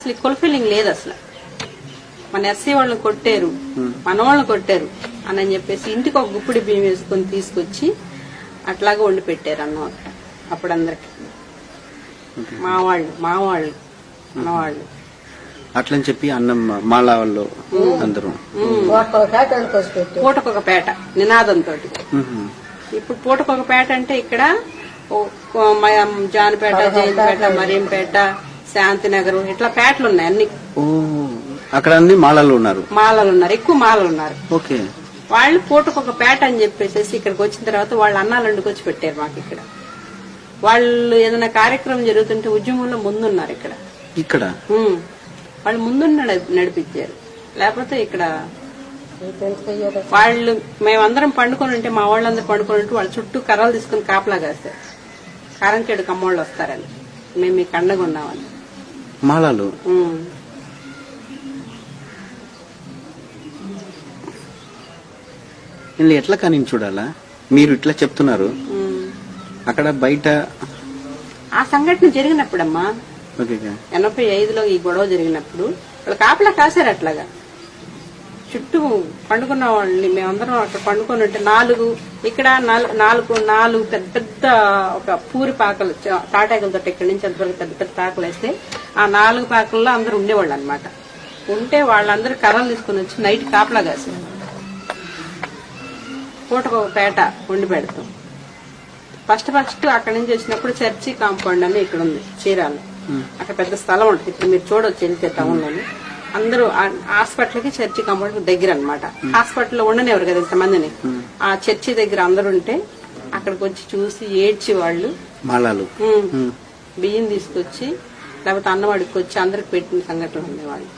అసలు ఫుల్ఫిల్లింగ్ లేదు అసలు. మన ఎస్సీ వాళ్ళని కొట్టారు, మన వాళ్ళని కొట్టారు అని చెప్పేసి ఇంటికి ఒక గుప్పిడి బియ్యం వేసుకొని తీసుకొచ్చి అట్లాగా వండి పెట్టారు అన్నం అప్పుడు అందరికి. మా వాళ్ళు మనవాళ్ళు అట్లని చెప్పి అన్నం మాలా వాళ్ళు అందరూ పూటకొక పేట నినాదంతో. ఇప్పుడు పూటకొక పేట అంటే ఇక్కడ జానిపేట, జయంతిపేట, మరియంపేట, శాంతినగర్ ఇట్లా పేటలు ఉన్నాయి అన్ని. అక్కడ అన్ని మాలలు ఉన్నారు, ఎక్కువ మాలలు ఉన్నారు. ఓకే. వాళ్ళు పూటకొక పేట అని చెప్పేసి ఇక్కడికి వచ్చిన తర్వాత వాళ్ళు అన్నాలు వండుకొచ్చి పెట్టారు మాకు ఇక్కడ. వాళ్ళు ఏదైనా కార్యక్రమం జరుగుతుంటే ఉద్యమంలో ముందున్నారు ఇక్కడ వాళ్ళు ముందు నడిపించారు. లేకపోతే ఇక్కడ వాళ్ళు మేమందరం పండుకొని ఉంటే, మా వాళ్ళందరూ పండుకొని ఉంటే వాళ్ళ చుట్టూ కర్రలు తీసుకుని కాపలా కాస్తారు. కారంచేడు కమ్మోళ్ళు వస్తారని, మేము మీకు అండగా ఉన్నామని. మాలలు ఎట్లా కానీ చూడాలా? మీరు ఇట్లా చెప్తున్నారు, అక్కడ బయట ఆ సంఘటన జరిగినప్పుడమ్మా 85లో ఈ గొడవ జరిగినప్పుడు వాళ్ళు కాపలా కాశారు. అట్లాగా చుట్టూ పండుకున్న వాళ్ళని మేమందరం అక్కడ పండుకొని ఉంటే ఇక్కడ నాలుగు పెద్ద పెద్ద ఒక పూరి పాకలు తాటాకులతో ఇక్కడి నుంచి అంతవరకు పెద్ద పెద్ద పాకలు వేస్తే ఆ 4 పాకల్లో అందరూ ఉండేవాళ్ళు అనమాట. ఉంటే వాళ్ళందరూ కర్రలు తీసుకుని వచ్చి నైట్ కాపలా కాశారు. పూటకు ఒక పేట వండి పెడతాం. ఫస్ట్ అక్కడి నుంచి వచ్చినప్పుడు చర్చి కాంపౌండ్ అని ఇక్కడ ఉంది చీరాలు. అక్కడ పెద్ద స్థలం ఉంటుంది, ఇప్పుడు మీరు చూడొచ్చు వెళ్తే టౌన్ లోని. అందరూ హాస్పిటల్ కి చర్చి కాంపౌండ్ దగ్గర అనమాట. హాస్పిటల్లో ఉండనివ్వరు కదా ఇంతమందిని. ఆ చర్చి దగ్గర అందరూ ఉంటే అక్కడికి వచ్చి చూసి ఏడ్చి వాళ్ళు బియ్యం తీసుకొచ్చి లేకపోతే అన్నం అడుక్కొచ్చి అందరికి పెట్టిన సంఘటనలు ఉండేవాళ్ళు.